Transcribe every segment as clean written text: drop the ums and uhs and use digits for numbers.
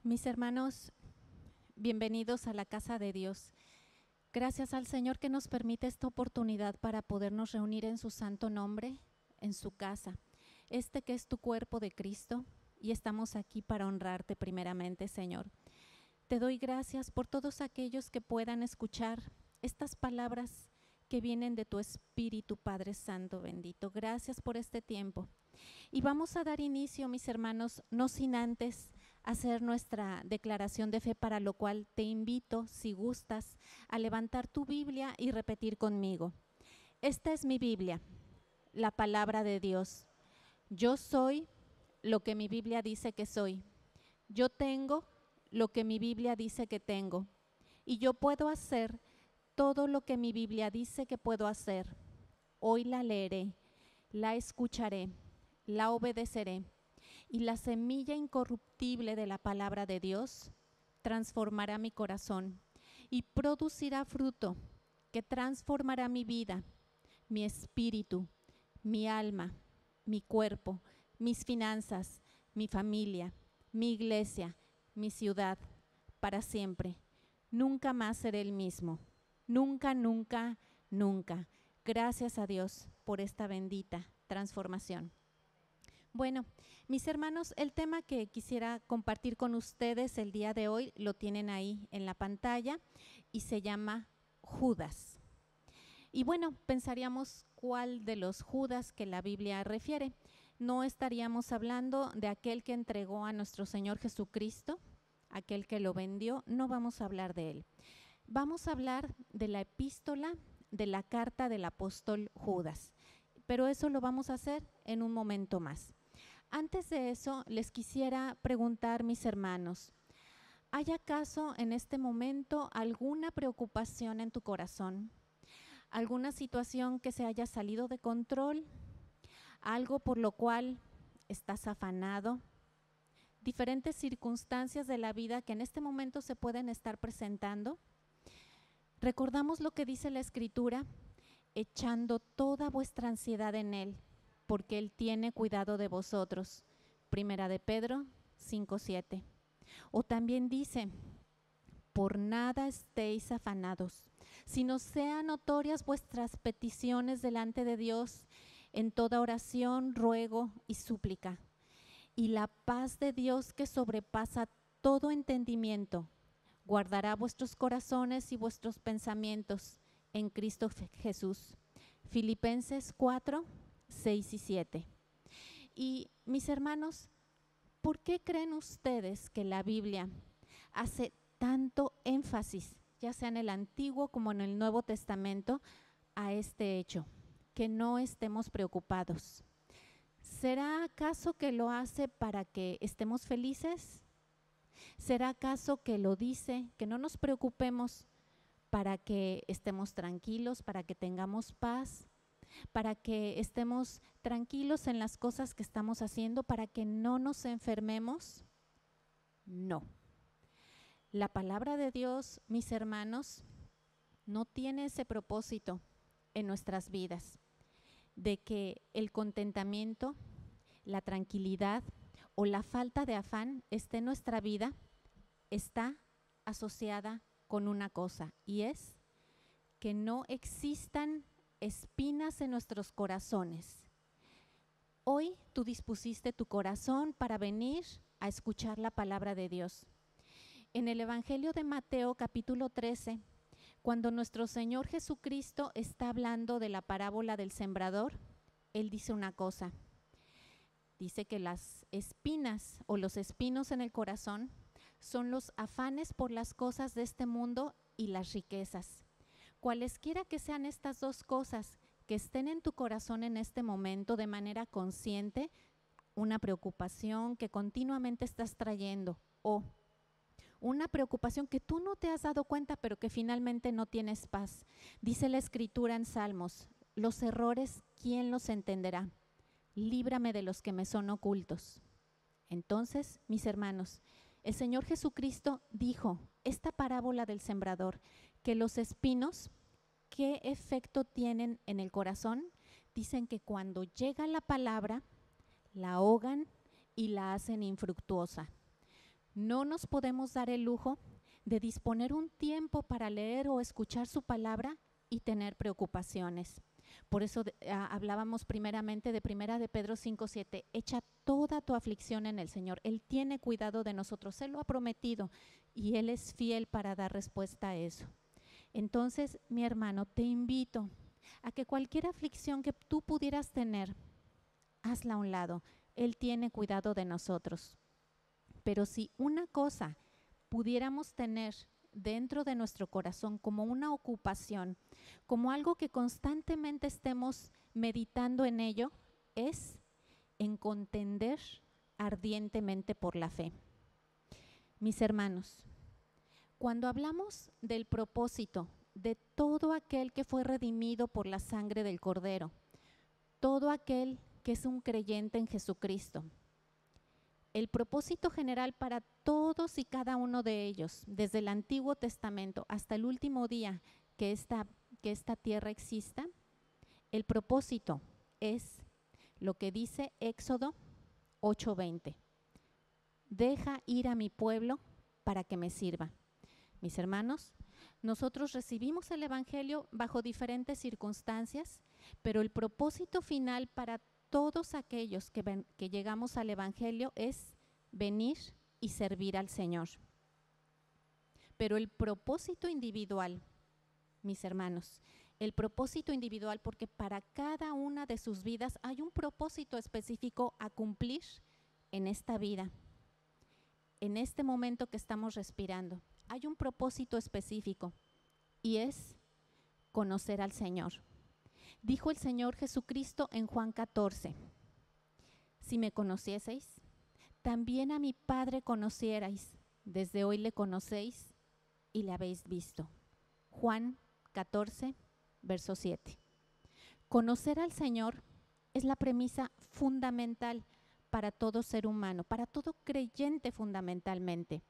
Mis hermanos, bienvenidos a la casa de Dios. Gracias al Señor que nos permite esta oportunidad para podernos reunir en su santo nombre, en su casa, que es tu cuerpo de Cristo, y estamos aquí para honrarte primeramente, Señor. Te doy gracias por todos aquellos que puedan escuchar estas palabras que vienen de tu Espíritu, Padre Santo bendito. Gracias por este tiempo. Y vamos a dar inicio, mis hermanos, no sin antes hacer nuestra declaración de fe, para lo cual te invito, si gustas, a levantar tu Biblia y repetir conmigo. Esta es mi Biblia, la palabra de Dios. Yo soy lo que mi Biblia dice que soy. Yo tengo lo que mi Biblia dice que tengo. Y yo puedo hacer todo lo que mi Biblia dice que puedo hacer. Hoy la leeré, la escucharé, la obedeceré, y la semilla incorruptible de la palabra de Dios transformará mi corazón y producirá fruto que transformará mi vida, mi espíritu, mi alma, mi cuerpo, mis finanzas, mi familia, mi iglesia, mi ciudad, para siempre. Nunca más seré el mismo. Nunca, nunca, nunca. Gracias a Dios por esta bendita transformación. Bueno, mis hermanos, el tema que quisiera compartir con ustedes el día de hoy lo tienen ahí en la pantalla y se llama Judas. Y bueno, pensaríamos cuál de los Judas que la Biblia refiere. No estaríamos hablando de aquel que entregó a nuestro Señor Jesucristo, aquel que lo vendió, no vamos a hablar de él. Vamos a hablar de la epístola, de la carta del apóstol Judas, pero eso lo vamos a hacer en un momento más. Antes de eso, les quisiera preguntar, mis hermanos, ¿hay acaso en este momento alguna preocupación en tu corazón? ¿Alguna situación que se haya salido de control? ¿Algo por lo cual estás afanado? ¿Diferentes circunstancias de la vida que en este momento se pueden estar presentando? Recordamos lo que dice la Escritura: echando toda vuestra ansiedad en Él, porque Él tiene cuidado de vosotros. Primera de Pedro 5:7. O también dice: por nada estéis afanados, sino sean notorias vuestras peticiones delante de Dios en toda oración, ruego y súplica. Y la paz de Dios, que sobrepasa todo entendimiento, guardará vuestros corazones y vuestros pensamientos en Cristo Jesús. Filipenses 4, 6 y 7. Y mis hermanos, ¿por qué creen ustedes que la Biblia hace tanto énfasis, ya sea en el Antiguo como en el Nuevo Testamento, a este hecho? Que no estemos preocupados. ¿Será acaso que lo hace para que estemos felices? ¿Será acaso que lo dice, que no nos preocupemos, para que estemos tranquilos, para que tengamos paz, para que estemos tranquilos en las cosas que estamos haciendo, para que no nos enfermemos? No. La palabra de Dios, mis hermanos, no tiene ese propósito en nuestras vidas, de que el contentamiento, la tranquilidad o la falta de afán esté en nuestra vida. Está asociada con una cosa, y es que no existan espinas en nuestros corazones. Hoy tú dispusiste tu corazón para venir a escuchar la palabra de Dios. En el Evangelio de Mateo capítulo 13, cuando nuestro Señor Jesucristo está hablando de la parábola del sembrador, Él dice una cosa. Dice que las espinas o los espinos en el corazón son los afanes por las cosas de este mundo y las riquezas. Cualesquiera que sean estas dos cosas que estén en tu corazón en este momento de manera consciente, una preocupación que continuamente estás trayendo o una preocupación que tú no te has dado cuenta pero que finalmente no tienes paz. Dice la Escritura en Salmos: los errores, ¿quién los entenderá? Líbrame de los que me son ocultos. Entonces, mis hermanos, el Señor Jesucristo dijo esta parábola del sembrador, que los espinos, ¿qué efecto tienen en el corazón? Dicen que cuando llega la palabra, la ahogan y la hacen infructuosa. No nos podemos dar el lujo de disponer un tiempo para leer o escuchar su palabra y tener preocupaciones. Por eso hablábamos primeramente de Primera de Pedro 5:7. Echa toda tu aflicción en el Señor. Él tiene cuidado de nosotros, Él lo ha prometido y Él es fiel para dar respuesta a eso. Entonces, mi hermano, te invito a que cualquier aflicción que tú pudieras tener, hazla a un lado. Él tiene cuidado de nosotros. Pero si una cosa pudiéramos tener dentro de nuestro corazón como una ocupación, como algo que constantemente estemos meditando en ello, es en contender ardientemente por la fe. Mis hermanos, cuando hablamos del propósito de todo aquel que fue redimido por la sangre del Cordero, todo aquel que es un creyente en Jesucristo, el propósito general para todos y cada uno de ellos, desde el Antiguo Testamento hasta el último día que esta tierra exista, el propósito es lo que dice Éxodo 8:20. Deja ir a mi pueblo para que me sirva. Mis hermanos, nosotros recibimos el Evangelio bajo diferentes circunstancias, pero el propósito final para todos aquellos que llegamos al Evangelio es venir y servir al Señor. Pero el propósito individual, mis hermanos, el propósito individual, porque para cada una de sus vidas hay un propósito específico a cumplir en esta vida, en este momento que estamos respirando. Hay un propósito específico y es conocer al Señor. Dijo el Señor Jesucristo en Juan 14, si me conocieseis, también a mi Padre conocierais, desde hoy le conocéis y le habéis visto. Juan 14, verso 7. Conocer al Señor es la premisa fundamental para todo ser humano, para todo creyente fundamentalmente.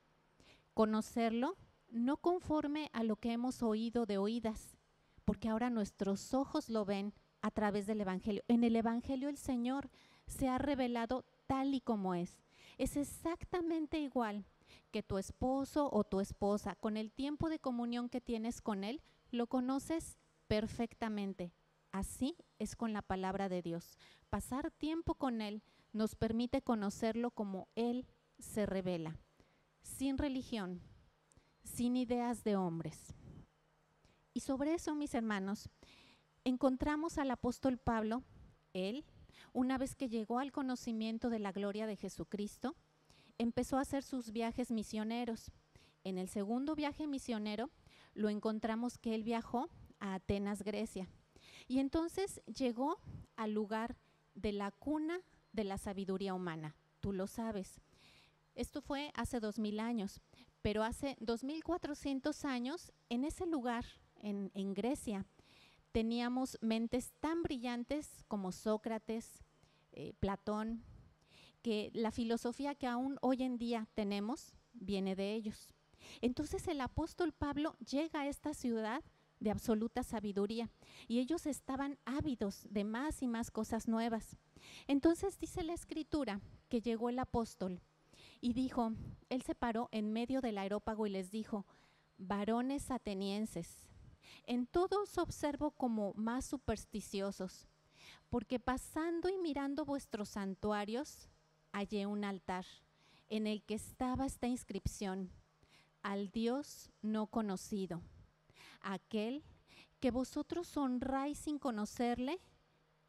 Conocerlo no conforme a lo que hemos oído de oídas, porque ahora nuestros ojos lo ven a través del Evangelio. En el Evangelio el Señor se ha revelado tal y como es. Es exactamente igual que tu esposo o tu esposa. Con el tiempo de comunión que tienes con Él, lo conoces perfectamente. Así es con la palabra de Dios. Pasar tiempo con Él nos permite conocerlo como Él se revela, sin religión, sin ideas de hombres. Y sobre eso, mis hermanos, encontramos al apóstol Pablo. Él, una vez que llegó al conocimiento de la gloria de Jesucristo, empezó a hacer sus viajes misioneros. En el segundo viaje misionero lo encontramos que él viajó a Atenas, Grecia. Y entonces llegó al lugar de la cuna de la sabiduría humana. Tú lo sabes. Esto fue hace 2000 años, pero hace 2400 años, en ese lugar, en Grecia, teníamos mentes tan brillantes como Sócrates, Platón, que la filosofía que aún hoy en día tenemos viene de ellos. Entonces el apóstol Pablo llega a esta ciudad de absoluta sabiduría y ellos estaban ávidos de más y más cosas nuevas. Entonces dice la escritura que llegó el apóstol y dijo, él se paró en medio del areópago y les dijo, varones atenienses, en todo os observo como más supersticiosos, porque pasando y mirando vuestros santuarios, hallé un altar en el que estaba esta inscripción, al Dios no conocido, aquel que vosotros honráis sin conocerle,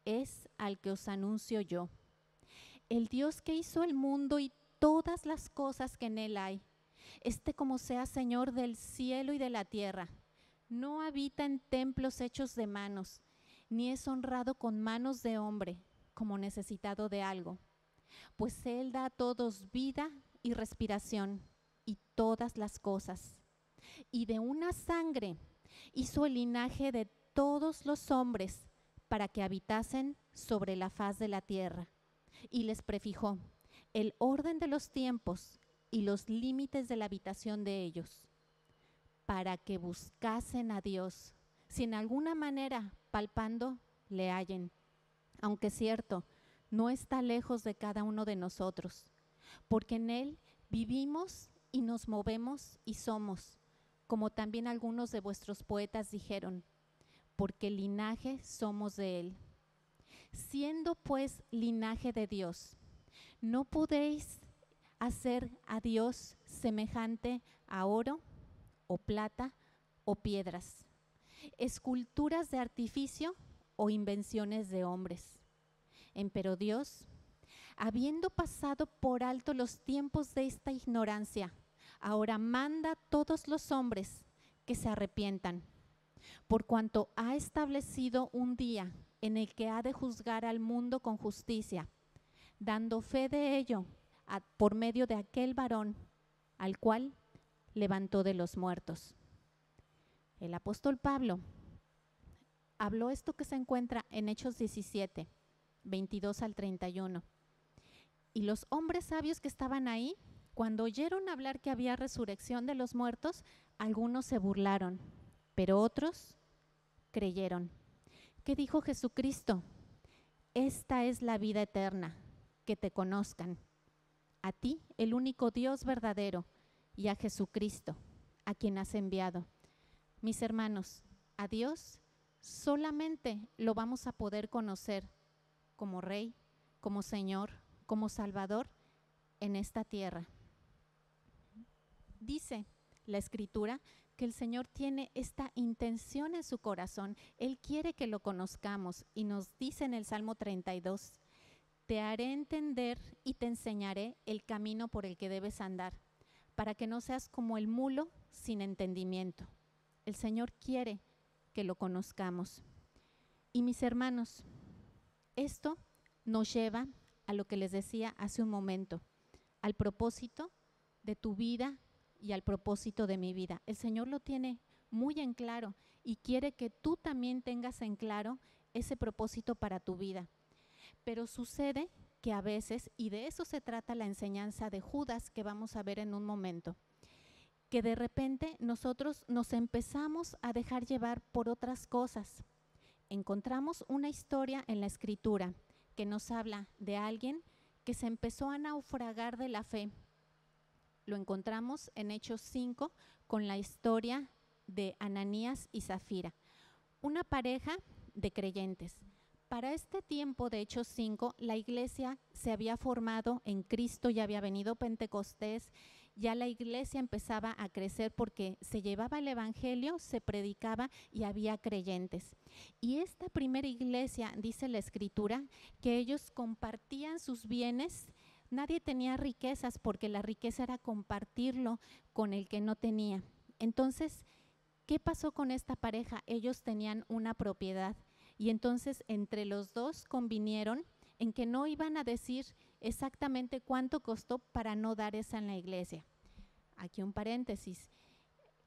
es al que os anuncio yo. El Dios que hizo el mundo y todas las cosas que en él hay, como sea Señor del cielo y de la tierra, no habita en templos hechos de manos, ni es honrado con manos de hombre como necesitado de algo, pues Él da a todos vida y respiración y todas las cosas. Y de una sangre hizo el linaje de todos los hombres para que habitasen sobre la faz de la tierra. Y les prefijó el orden de los tiempos y los límites de la habitación de ellos, para que buscasen a Dios, si en alguna manera palpando le hallen, aunque cierto, no está lejos de cada uno de nosotros, porque en Él vivimos y nos movemos y somos, como también algunos de vuestros poetas dijeron, porque linaje somos de él. Siendo pues linaje de Dios, no podéis hacer a Dios semejante a oro o plata o piedras, esculturas de artificio o invenciones de hombres. Empero Dios, habiendo pasado por alto los tiempos de esta ignorancia, ahora manda a todos los hombres que se arrepientan, por cuanto ha establecido un día en el que ha de juzgar al mundo con justicia, dando fe de ello por medio de aquel varón al cual levantó de los muertos. El apóstol Pablo habló esto que se encuentra en Hechos 17, 22 al 31. Y los hombres sabios que estaban ahí, cuando oyeron hablar que había resurrección de los muertos, algunos se burlaron, pero otros creyeron. ¿Qué dijo Jesucristo? Esta es la vida eterna, que te conozcan, a ti, el único Dios verdadero, y a Jesucristo, a quien has enviado. Mis hermanos, a Dios solamente lo vamos a poder conocer como Rey, como Señor, como Salvador en esta tierra. Dice la Escritura que el Señor tiene esta intención en su corazón. Él quiere que lo conozcamos y nos dice en el Salmo 32, te haré entender y te enseñaré el camino por el que debes andar, para que no seas como el mulo sin entendimiento. El Señor quiere que lo conozcamos. Y mis hermanos, esto nos lleva a lo que les decía hace un momento, al propósito de tu vida y al propósito de mi vida. El Señor lo tiene muy en claro y quiere que tú también tengas en claro ese propósito para tu vida. Pero sucede que a veces, y de eso se trata la enseñanza de Judas que vamos a ver en un momento, que de repente nosotros nos empezamos a dejar llevar por otras cosas. Encontramos una historia en la Escritura que nos habla de alguien que se empezó a naufragar de la fe. Lo encontramos en Hechos 5 con la historia de Ananías y Zafira, una pareja de creyentes. Para este tiempo de Hechos 5, la iglesia se había formado en Cristo, ya había venido Pentecostés, ya la iglesia empezaba a crecer porque se llevaba el evangelio, se predicaba y había creyentes. Y esta primera iglesia, dice la Escritura, que ellos compartían sus bienes. Nadie tenía riquezas porque la riqueza era compartirlo con el que no tenía. Entonces, ¿qué pasó con esta pareja? Ellos tenían una propiedad. Y entonces entre los dos convinieron en que no iban a decir exactamente cuánto costó para no dar esa en la iglesia. Aquí un paréntesis.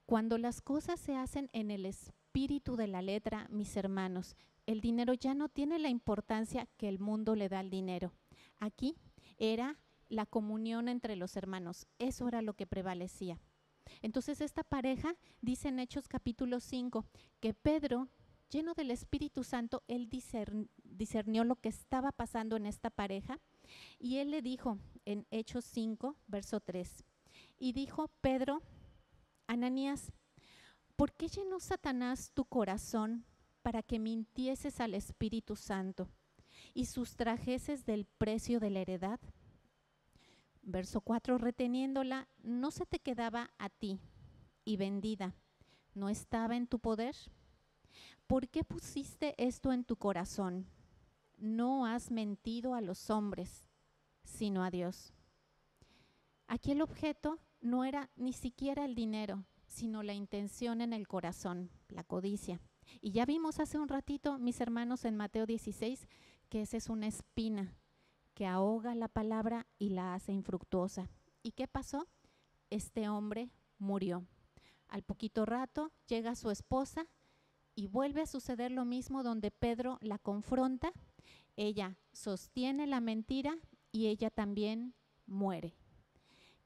Cuando las cosas se hacen en el espíritu de la letra, mis hermanos, el dinero ya no tiene la importancia que el mundo le da al dinero. Aquí era la comunión entre los hermanos. Eso era lo que prevalecía. Entonces esta pareja, dice en Hechos capítulo 5, que Pedro, lleno del Espíritu Santo, él discernió lo que estaba pasando en esta pareja y él le dijo en Hechos 5, verso 3, y dijo Pedro, Ananías, ¿por qué llenó Satanás tu corazón para que mintieses al Espíritu Santo y sustrajeses del precio de la heredad? Verso 4, reteniéndola, ¿no se te quedaba a ti y vendida? ¿No estaba en tu poder? ¿Por qué pusiste esto en tu corazón? No has mentido a los hombres, sino a Dios. Aquí el objeto no era ni siquiera el dinero, sino la intención en el corazón, la codicia. Y ya vimos hace un ratito, mis hermanos, en Mateo 16, que esa es una espina que ahoga la palabra y la hace infructuosa. ¿Y qué pasó? Este hombre murió. Al poquito rato llega su esposa y vuelve a suceder lo mismo, donde Pedro la confronta, ella sostiene la mentira y ella también muere.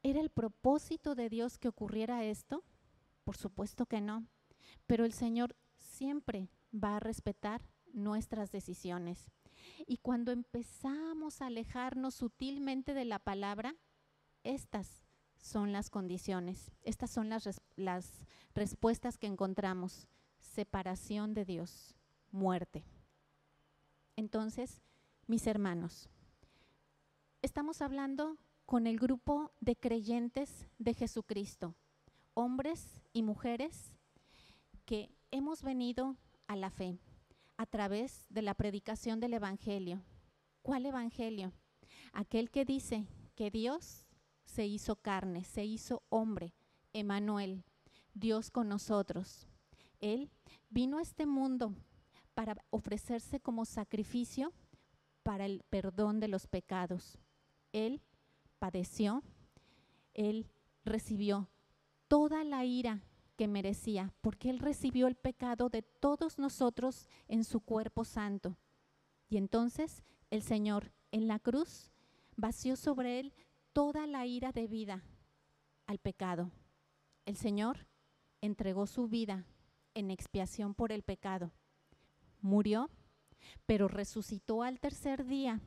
¿Era el propósito de Dios que ocurriera esto? Por supuesto que no, pero el Señor siempre va a respetar nuestras decisiones. Y cuando empezamos a alejarnos sutilmente de la palabra, estas son las condiciones. Estas son las respuestas que encontramos. Separación de Dios, muerte. Entonces, mis hermanos, estamos hablando con el grupo de creyentes de Jesucristo, hombres y mujeres que hemos venido a la fe a través de la predicación del Evangelio. ¿Cuál Evangelio? Aquel que dice que Dios se hizo carne, se hizo hombre, Emmanuel, Dios con nosotros. Él vino a este mundo para ofrecerse como sacrificio para el perdón de los pecados. Él padeció, Él recibió toda la ira que merecía, porque Él recibió el pecado de todos nosotros en su cuerpo santo. Y entonces el Señor en la cruz vació sobre Él toda la ira debida al pecado. El Señor entregó su vida en expiación por el pecado. Murió, pero resucitó al tercer día.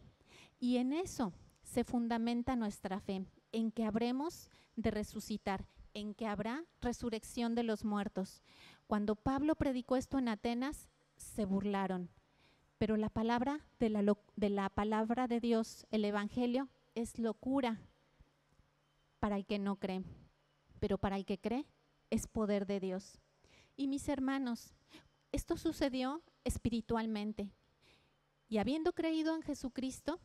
Y en eso se fundamenta nuestra fe, en que habremos de resucitar, en que habrá resurrección de los muertos. Cuando Pablo predicó esto en Atenas, se burlaron. Pero la palabra de la palabra de Dios, el Evangelio, es locura para el que no cree, pero para el que cree es poder de Dios. Y mis hermanos, esto sucedió espiritualmente. Y habiendo creído en Jesucristo,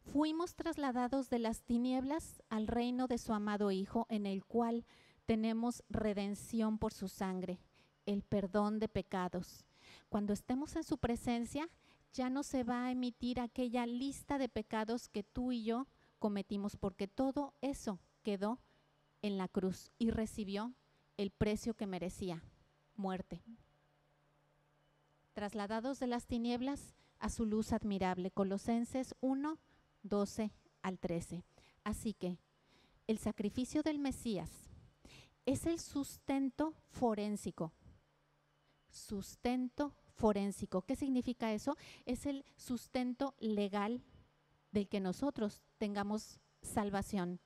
fuimos trasladados de las tinieblas al reino de su amado Hijo, en el cual tenemos redención por su sangre, el perdón de pecados. Cuando estemos en su presencia, ya no se va a emitir aquella lista de pecados que tú y yo cometimos, porque todo eso quedó en la cruz y recibió el precio que merecía, muerte. Trasladados de las tinieblas a su luz admirable. Colosenses 1, 12 al 13. Así que el sacrificio del Mesías es el sustento forénsico. Sustento forénsico. ¿Qué significa eso? Es el sustento legal del que nosotros tengamos salvación,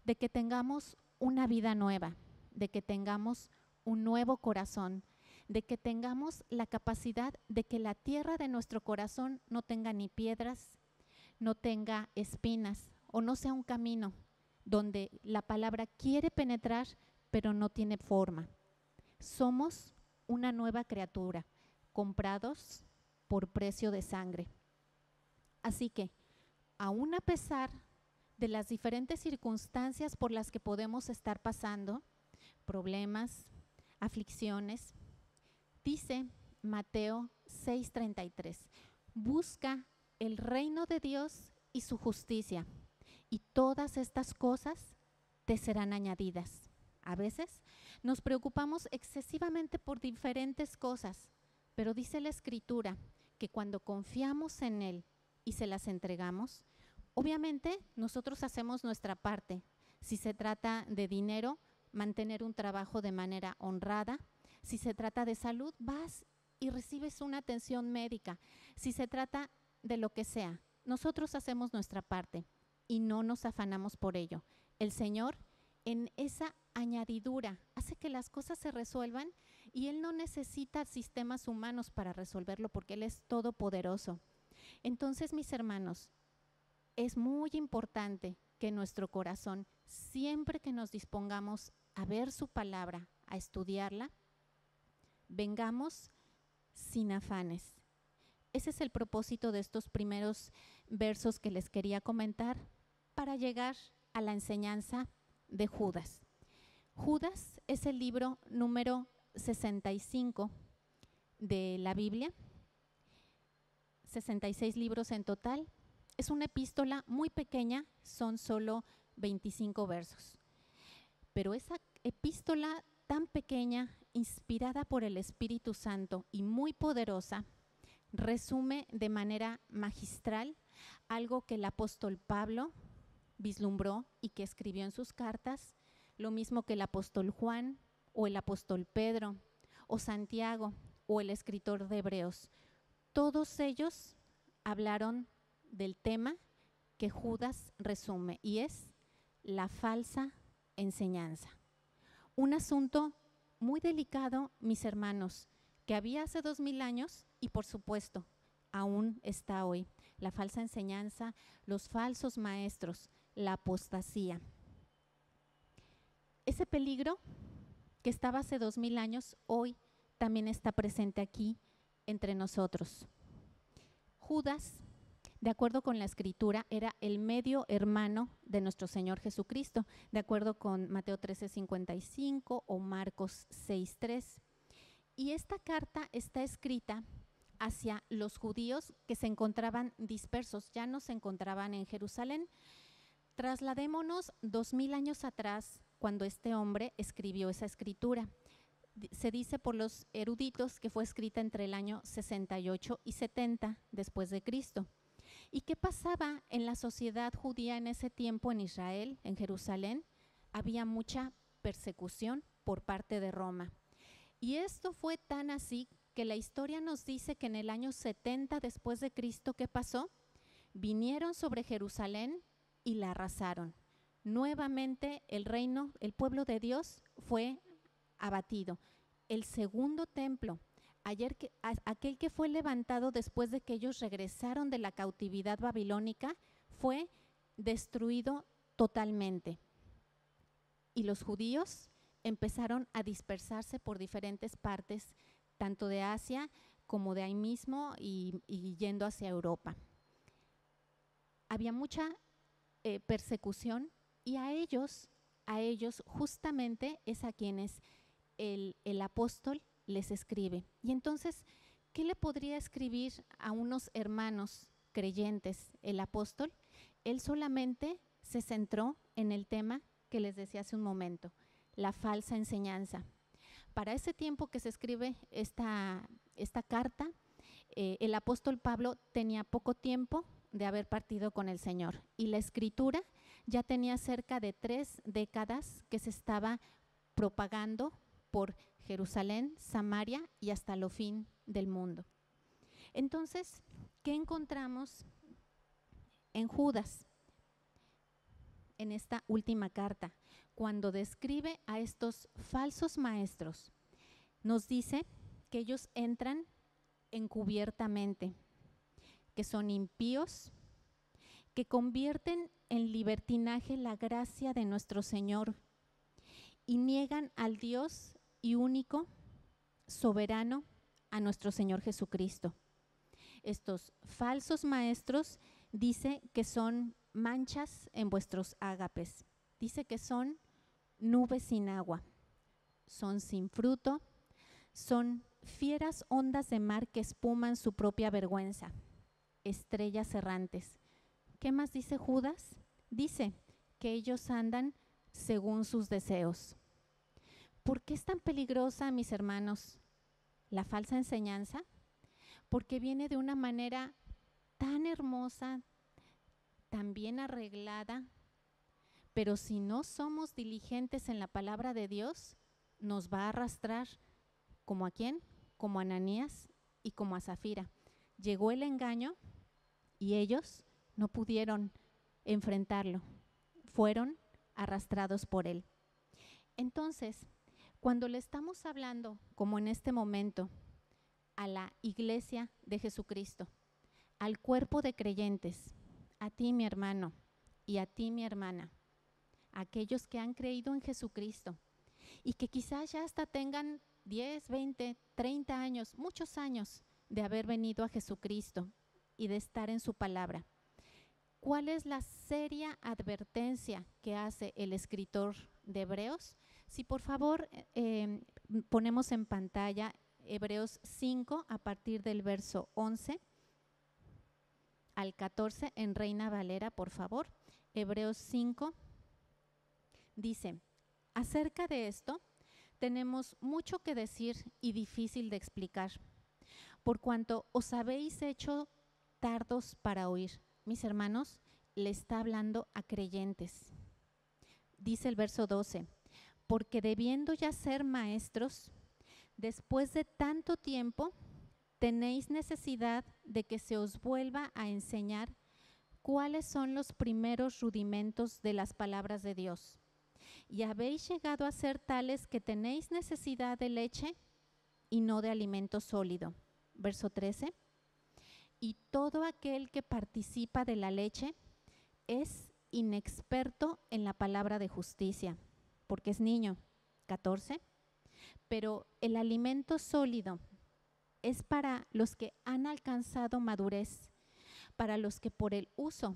de que tengamos una vida nueva, de que tengamos un nuevo corazón, de que tengamos la capacidad de que la tierra de nuestro corazón no tenga ni piedras, no tenga espinas, o no sea un camino donde la palabra quiere penetrar, pero no tiene forma. Somos una nueva criatura, comprados por precio de sangre. Así que, aún a pesar de las diferentes circunstancias por las que podemos estar pasando, problemas, aflicciones, dice Mateo 6:33, busca el reino de Dios y su justicia, y todas estas cosas te serán añadidas. A veces nos preocupamos excesivamente por diferentes cosas, pero dice la Escritura que cuando confiamos en Él y se las entregamos, obviamente nosotros hacemos nuestra parte. Si se trata de dinero, mantener un trabajo de manera honrada. Si se trata de salud, vas y recibes una atención médica. Si se trata de lo que sea, nosotros hacemos nuestra parte y no nos afanamos por ello. El Señor, en esa añadidura, hace que las cosas se resuelvan, y Él no necesita sistemas humanos para resolverlo, porque Él es todopoderoso. Entonces, mis hermanos, es muy importante que nuestro corazón, siempre que nos dispongamos a ver su palabra, a estudiarla, vengamos sin afanes. Ese es el propósito de estos primeros versos que les quería comentar para llegar a la enseñanza de Judas. Judas es el libro número 65 de la Biblia, 66 libros en total. Es una epístola muy pequeña, son solo 25 versos. Pero esa epístola tan pequeña, inspirada por el Espíritu Santo y muy poderosa, resume de manera magistral algo que el apóstol Pablo vislumbró y que escribió en sus cartas, lo mismo que el apóstol Juan o el apóstol Pedro o Santiago o el escritor de Hebreos. Todos ellos hablaron del tema que Judas resume, y es la falsa enseñanza. Un asunto muy delicado, mis hermanos, que había hace 2000 años y por supuesto aún está hoy. La falsa enseñanza, los falsos maestros, la apostasía. Ese peligro que estaba hace 2000 años, hoy también está presente aquí entre nosotros. Judas, de acuerdo con la Escritura, era el medio hermano de nuestro Señor Jesucristo, de acuerdo con Mateo 13:55 o Marcos 6:3. Y esta carta está escrita hacia los judíos que se encontraban dispersos, ya no se encontraban en Jerusalén. Trasladémonos 2000 años atrás, cuando este hombre escribió esa escritura. Se dice por los eruditos que fue escrita entre el año 68 y 70 después de Cristo. ¿Y qué pasaba en la sociedad judía en ese tiempo en Israel, en Jerusalén? Había mucha persecución por parte de Roma. Y esto fue tan así que la historia nos dice que en el año 70 después de Cristo, ¿qué pasó? Vinieron sobre Jerusalén y la arrasaron. Nuevamente el reino, el pueblo de Dios fue abatido. El segundo templo, aquel que fue levantado después de que ellos regresaron de la cautividad babilónica, fue destruido totalmente. Y los judíos empezaron a dispersarse por diferentes partes, tanto de Asia como de ahí mismo y yendo hacia Europa. Había mucha persecución y a ellos justamente es a quienes el apóstol les escribe. Y entonces, ¿qué le podría escribir a unos hermanos creyentes el apóstol? Él solamente se centró en el tema que les decía hace un momento, la falsa enseñanza. Para ese tiempo que se escribe esta carta, el apóstol Pablo tenía poco tiempo de haber partido con el Señor y la escritura ya tenía cerca de 3 décadas que se estaba propagando por Jerusalén, Samaria y hasta lo fin del mundo. Entonces, ¿qué encontramos en Judas? En esta última carta, cuando describe a estos falsos maestros, nos dice que ellos entran encubiertamente, que son impíos, que convierten en libertinaje la gracia de nuestro Señor y niegan al Dios y único, soberano, a nuestro Señor Jesucristo. Estos falsos maestros dice que son manchas en vuestros ágapes, dice que son nubes sin agua, son sin fruto, son fieras ondas de mar que espuman su propia vergüenza, estrellas errantes. ¿Qué más dice Judas? Dice que ellos andan según sus deseos. ¿Por qué es tan peligrosa, mis hermanos, la falsa enseñanza? Porque viene de una manera tan hermosa, tan bien arreglada, pero si no somos diligentes en la palabra de Dios, nos va a arrastrar. ¿Como a quién? Como a Ananías y como a Zafira. Llegó el engaño y ellos no pudieron enfrentarlo, fueron arrastrados por él. Entonces, cuando le estamos hablando, como en este momento, a la iglesia de Jesucristo, al cuerpo de creyentes, a ti, mi hermano, y a ti, mi hermana, aquellos que han creído en Jesucristo y que quizás ya hasta tengan 10, 20, 30 años, muchos años de haber venido a Jesucristo y de estar en su palabra. ¿Cuál es la seria advertencia que hace el escritor de Hebreos? Si por favor ponemos en pantalla Hebreos 5 a partir del verso 11 al 14 en Reina Valera, por favor. Hebreos 5 dice, acerca de esto tenemos mucho que decir y difícil de explicar, por cuanto os habéis hecho tardos para oír. Mis hermanos, le está hablando a creyentes. Dice el verso 12, porque debiendo ya ser maestros, después de tanto tiempo, tenéis necesidad de que se os vuelva a enseñar cuáles son los primeros rudimentos de las palabras de Dios. y habéis llegado a ser tales que tenéis necesidad de leche y no de alimento sólido. Verso 13. Y todo aquel que participa de la leche es inexperto en la palabra de justicia, porque es niño. 14. Pero el alimento sólido es para los que han alcanzado madurez, para los que por el uso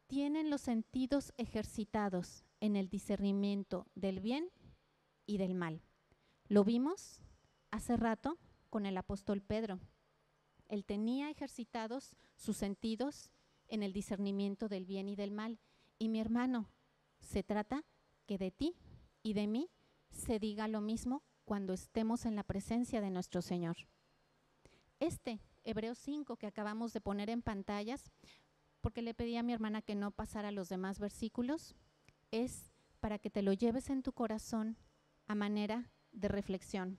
tienen los sentidos ejercitados en el discernimiento del bien y del mal. Lo vimos hace rato con el apóstol Pedro. Él tenía ejercitados sus sentidos en el discernimiento del bien y del mal. Y mi hermano, se trata que de ti y de mí se diga lo mismo cuando estemos en la presencia de nuestro Señor. Hebreos 5 que acabamos de poner en pantallas, porque le pedí a mi hermana que no pasara los demás versículos, es para que te lo lleves en tu corazón a manera de reflexión.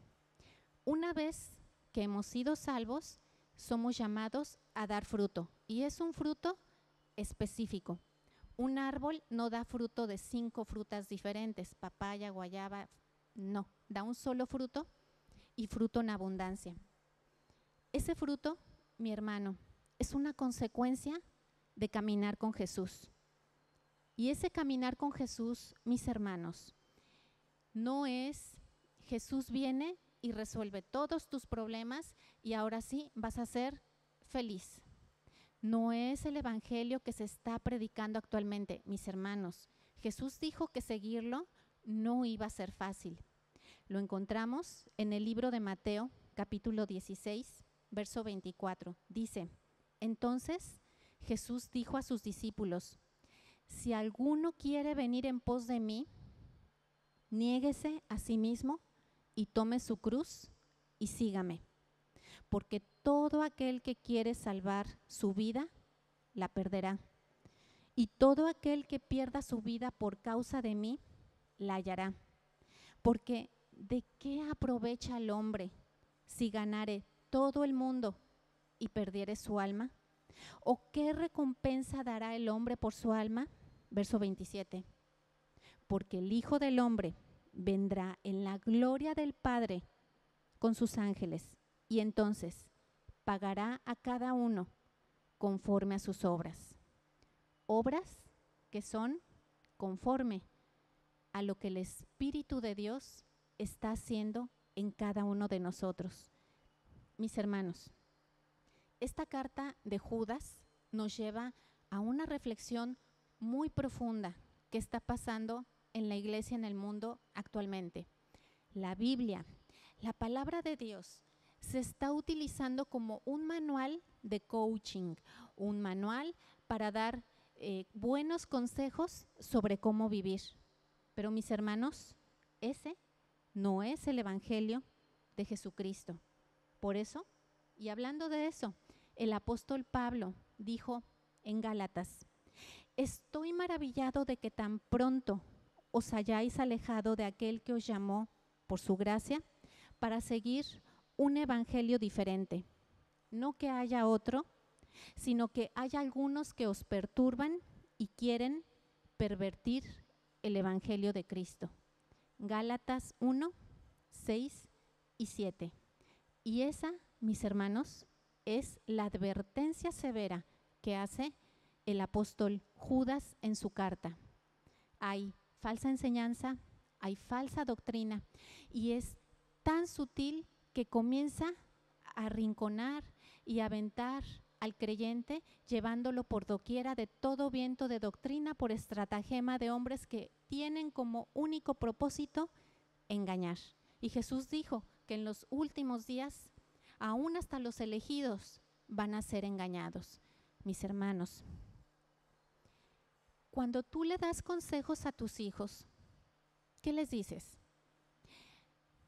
Una vez que hemos sido salvos, somos llamados a dar fruto, y es un fruto específico. Un árbol no da fruto de 5 frutas diferentes, papaya, guayaba, no, da un solo fruto y fruto en abundancia. Ese fruto, mi hermano, es una consecuencia de caminar con Jesús. Y ese caminar con Jesús, mis hermanos, no es Jesús viene y resuelve todos tus problemas y ahora sí vas a ser feliz. No es el evangelio que se está predicando actualmente, mis hermanos. Jesús dijo que seguirlo no iba a ser fácil. Lo encontramos en el libro de Mateo, capítulo 16, verso 24. Dice, entonces Jesús dijo a sus discípulos, si alguno quiere venir en pos de mí, niéguese a sí mismo y tome su cruz y sígame. Porque todo aquel que quiere salvar su vida, la perderá. Y todo aquel que pierda su vida por causa de mí, la hallará. Porque ¿de qué aprovecha el hombre si ganare todo el mundo y perdiere su alma? ¿O qué recompensa dará el hombre por su alma? Verso 27. Porque el Hijo del Hombre vendrá en la gloria del Padre con sus ángeles, y entonces pagará a cada uno conforme a sus obras. Obras que son conforme a lo que el Espíritu de Dios está haciendo en cada uno de nosotros. Mis hermanos, esta carta de Judas nos lleva a una reflexión muy profunda que está pasando en la iglesia, en el mundo actualmente. La Biblia, la palabra de Dios, se está utilizando como un manual de coaching, un manual para dar buenos consejos sobre cómo vivir. Pero mis hermanos, ese no es el evangelio de Jesucristo. Por eso, y hablando de eso, el apóstol Pablo dijo en Gálatas, estoy maravillado de que tan pronto os hayáis alejado de aquel que os llamó por su gracia para seguir un evangelio diferente. No que haya otro, sino que hay algunos que os perturban y quieren pervertir el evangelio de Cristo. Gálatas 1, 6 y 7. Y esa, mis hermanos, es la advertencia severa que hace el apóstol Judas en su carta. Hay falsa enseñanza, hay falsa doctrina y es tan sutil que comienza a arrinconar y a aventar al creyente, llevándolo por doquiera de todo viento de doctrina por estratagema de hombres que tienen como único propósito engañar. Y Jesús dijo que en los últimos días, aún hasta los elegidos van a ser engañados. Mis hermanos, cuando tú le das consejos a tus hijos, ¿qué les dices?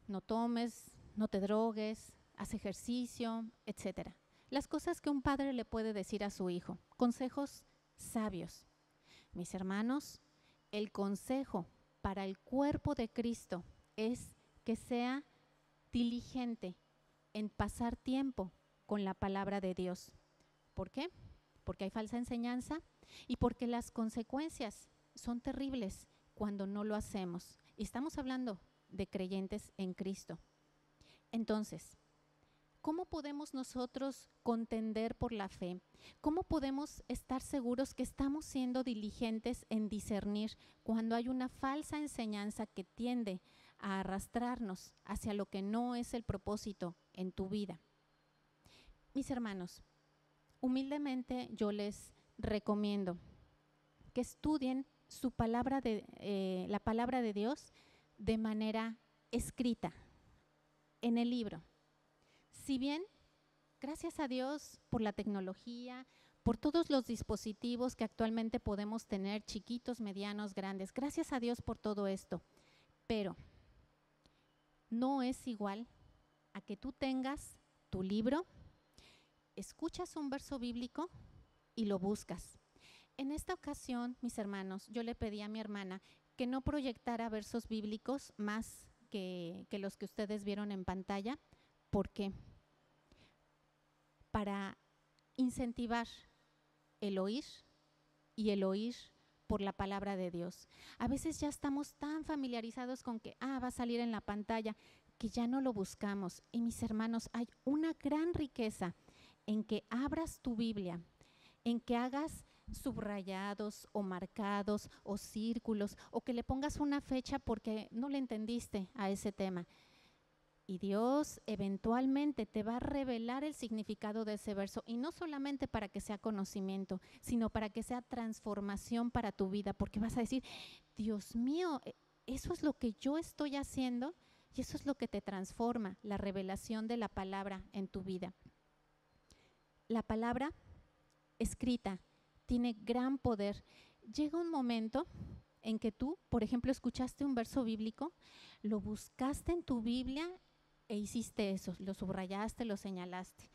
No tomes, no te drogues, haz ejercicio, etcétera. Las cosas que un padre le puede decir a su hijo, consejos sabios. Mis hermanos, el consejo para el cuerpo de Cristo es que sea diligente en pasar tiempo con la palabra de Dios. ¿Por qué? Porque hay falsa enseñanza y porque las consecuencias son terribles cuando no lo hacemos. Y estamos hablando de creyentes en Cristo. Entonces, ¿cómo podemos nosotros contender por la fe? ¿Cómo podemos estar seguros que estamos siendo diligentes en discernir cuando hay una falsa enseñanza que tiende a arrastrarnos hacia lo que no es el propósito en tu vida? Mis hermanos, humildemente yo les recomiendo que estudien la palabra de Dios de manera escrita en el libro. Si bien, gracias a Dios por la tecnología, por todos los dispositivos que actualmente podemos tener, chiquitos, medianos, grandes, gracias a Dios por todo esto, pero no es igual a que tú tengas tu libro, escuchas un verso bíblico y lo buscas. En esta ocasión, mis hermanos, yo le pedí a mi hermana que no proyectara versos bíblicos más que los que ustedes vieron en pantalla. ¿Por qué? Para incentivar el oír y el oír por la palabra de Dios. A veces ya estamos tan familiarizados con que va a salir en la pantalla que ya no lo buscamos. Y mis hermanos, hay una gran riqueza en que abras tu Biblia, en que hagas subrayados o marcados o círculos o que le pongas una fecha porque no le entendiste a ese tema. Y Dios eventualmente te va a revelar el significado de ese verso, y no solamente para que sea conocimiento, sino para que sea transformación para tu vida, porque vas a decir, Dios mío, eso es lo que yo estoy haciendo, y eso es lo que te transforma, la revelación de la palabra en tu vida. La palabra escrita tiene gran poder. Llega un momento en que tú, por ejemplo, escuchaste un verso bíblico, lo buscaste en tu Biblia e hiciste eso, lo subrayaste, lo señalaste.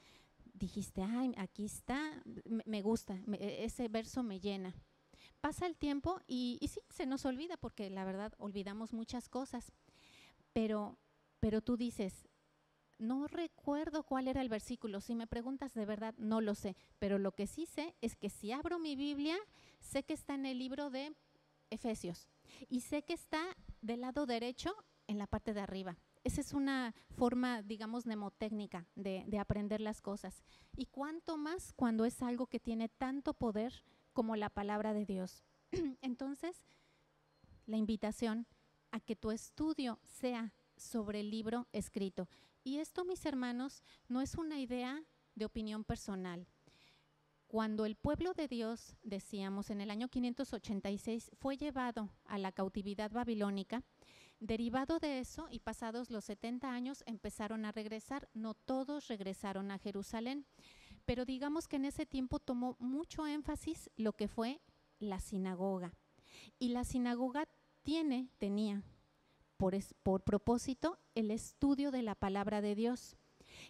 Dijiste, aquí está, me gusta, ese verso me llena. Pasa el tiempo y sí, se nos olvida porque la verdad olvidamos muchas cosas. Pero tú dices, no recuerdo cuál era el versículo. Si me preguntas, de verdad no lo sé. Pero lo que sí sé es que si abro mi Biblia, sé que está en el libro de Efesios y sé que está del lado derecho en la parte de arriba. Esa es una forma, digamos, mnemotécnica de aprender las cosas. Y cuánto más cuando es algo que tiene tanto poder como la palabra de Dios. Entonces, la invitación a que tu estudio sea sobre el libro escrito. Y esto, mis hermanos, no es una idea de opinión personal. Cuando el pueblo de Dios, decíamos, en el año 586, fue llevado a la cautividad babilónica, derivado de eso y pasados los 70 años empezaron a regresar. No todos regresaron a Jerusalén, pero digamos que en ese tiempo tomó mucho énfasis lo que fue la sinagoga. Y la sinagoga tenía por propósito el estudio de la palabra de Dios.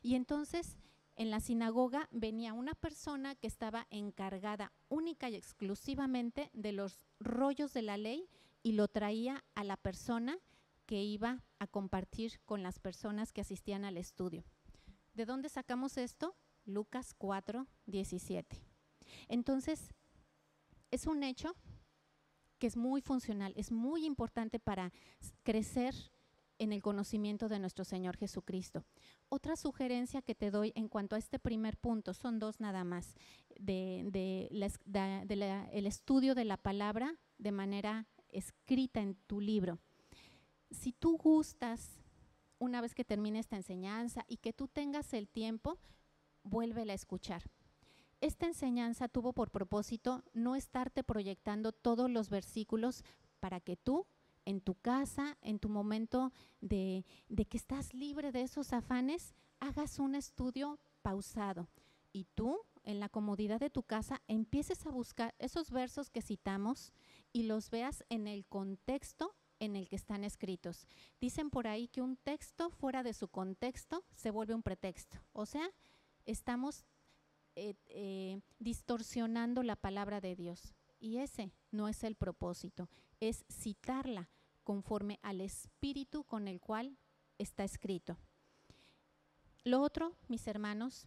Y entonces en la sinagoga venía una persona que estaba encargada única y exclusivamente de los rollos de la ley y lo traía a la persona que iba a compartir con las personas que asistían al estudio. ¿De dónde sacamos esto? Lucas 4:17. Entonces, es un hecho que es muy funcional, es muy importante para crecer en el conocimiento de nuestro Señor Jesucristo. Otra sugerencia que te doy en cuanto a este primer punto, son dos nada más, el estudio de la palabra de manera escrita en tu libro. Si tú gustas, una vez que termine esta enseñanza y que tú tengas el tiempo, vuélvela a escuchar. Esta enseñanza tuvo por propósito no estarte proyectando todos los versículos para que tú, en tu casa, en tu momento de que estás libre de esos afanes, hagas un estudio pausado y tú, en la comodidad de tu casa, empieces a buscar esos versos que citamos y los veas en el contexto en el que están escritos. Dicen por ahí que un texto fuera de su contexto se vuelve un pretexto, o sea, estamos distorsionando la palabra de Dios, y ese no es el propósito, es citarla conforme al espíritu con el cual está escrito. Lo otro, mis hermanos,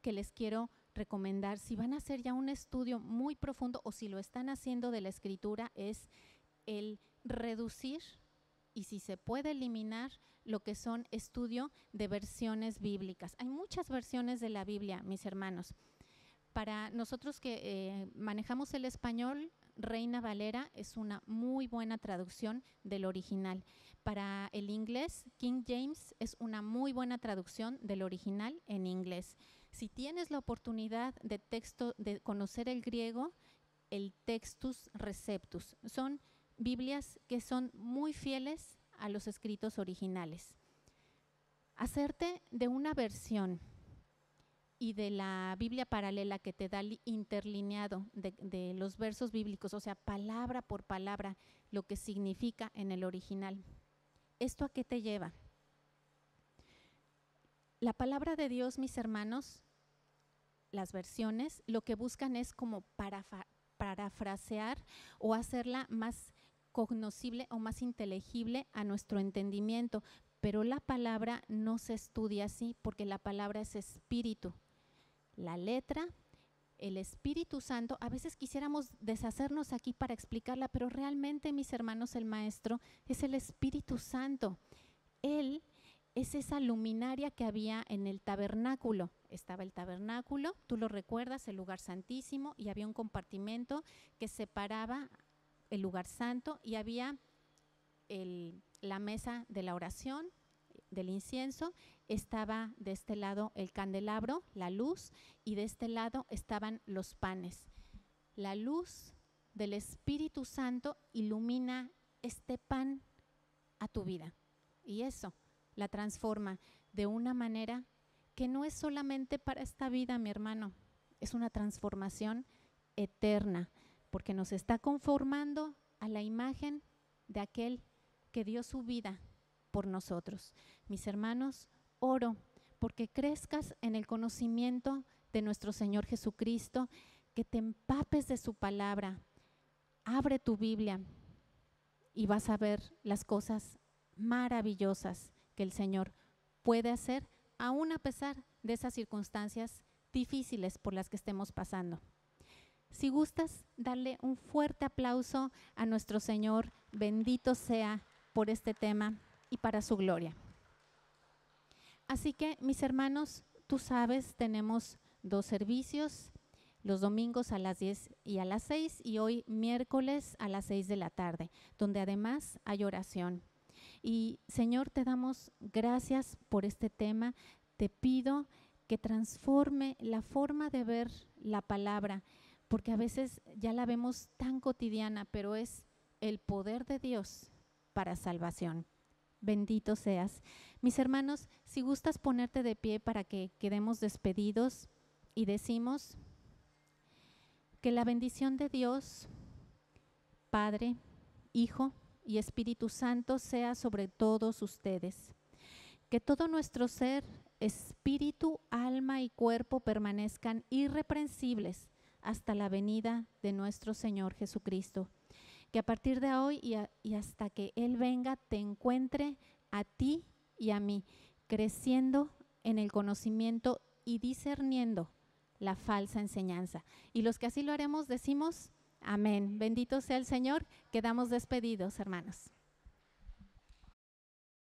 que les quiero recomendar, si van a hacer ya un estudio muy profundo o si lo están haciendo de la escritura, es el reducir y si se puede eliminar lo que son estudio de versiones bíblicas. Hay muchas versiones de la Biblia, mis hermanos. Para nosotros que manejamos el español, Reina Valera es una muy buena traducción del original. Para el inglés, King James es una muy buena traducción del original en inglés. Si tienes la oportunidad de conocer el griego, el Textus Receptus. Son Biblias que son muy fieles a los escritos originales. Hacerte de una versión y de la Biblia paralela que te da interlineado de los versos bíblicos, o sea, palabra por palabra, lo que significa en el original. ¿Esto a qué te lleva? La palabra de Dios, mis hermanos, las versiones, lo que buscan es como parafrasear o hacerla más cognoscible o más inteligible a nuestro entendimiento, pero la palabra no se estudia así porque la palabra es espíritu. La letra, el Espíritu Santo, a veces quisiéramos deshacernos aquí para explicarla, pero realmente, mis hermanos, el Maestro es el Espíritu Santo. Él es esa luminaria que había en el tabernáculo. Estaba el tabernáculo, tú lo recuerdas, el lugar santísimo, y había un compartimento que separaba el lugar santo y había la mesa de la oración, del incienso, estaba de este lado el candelabro, la luz, y de este lado estaban los panes. La luz del Espíritu Santo ilumina este pan a tu vida y eso la transforma de una manera que no es solamente para esta vida, mi hermano, es una transformación eterna, porque nos está conformando a la imagen de aquel que dio su vida por nosotros. Mis hermanos, oro porque crezcas en el conocimiento de nuestro Señor Jesucristo, que te empapes de su palabra. Abre tu Biblia y vas a ver las cosas maravillosas que el Señor puede hacer, aún a pesar de esas circunstancias difíciles por las que estemos pasando. Si gustas, darle un fuerte aplauso a nuestro Señor, bendito sea por este tema y para su gloria. Así que, mis hermanos, tú sabes, tenemos 2 servicios, los domingos a las 10 y a las 6 y hoy miércoles a las 6 de la tarde, donde además hay oración. Y Señor, te damos gracias por este tema. Te pido que transforme la forma de ver la palabra, porque a veces ya la vemos tan cotidiana, pero es el poder de Dios para salvación. Bendito seas. Mis hermanos, si gustas ponerte de pie para que quedemos despedidos y decimos que la bendición de Dios, Padre, Hijo y Espíritu Santo sea sobre todos ustedes. Que todo nuestro ser, espíritu, alma y cuerpo permanezcan irreprensibles hasta la venida de nuestro Señor Jesucristo. Que a partir de hoy y hasta que Él venga, te encuentre a ti y a mí, creciendo en el conocimiento y discerniendo la falsa enseñanza. Y los que así lo haremos, decimos amén. Bendito sea el Señor. Quedamos despedidos, hermanos.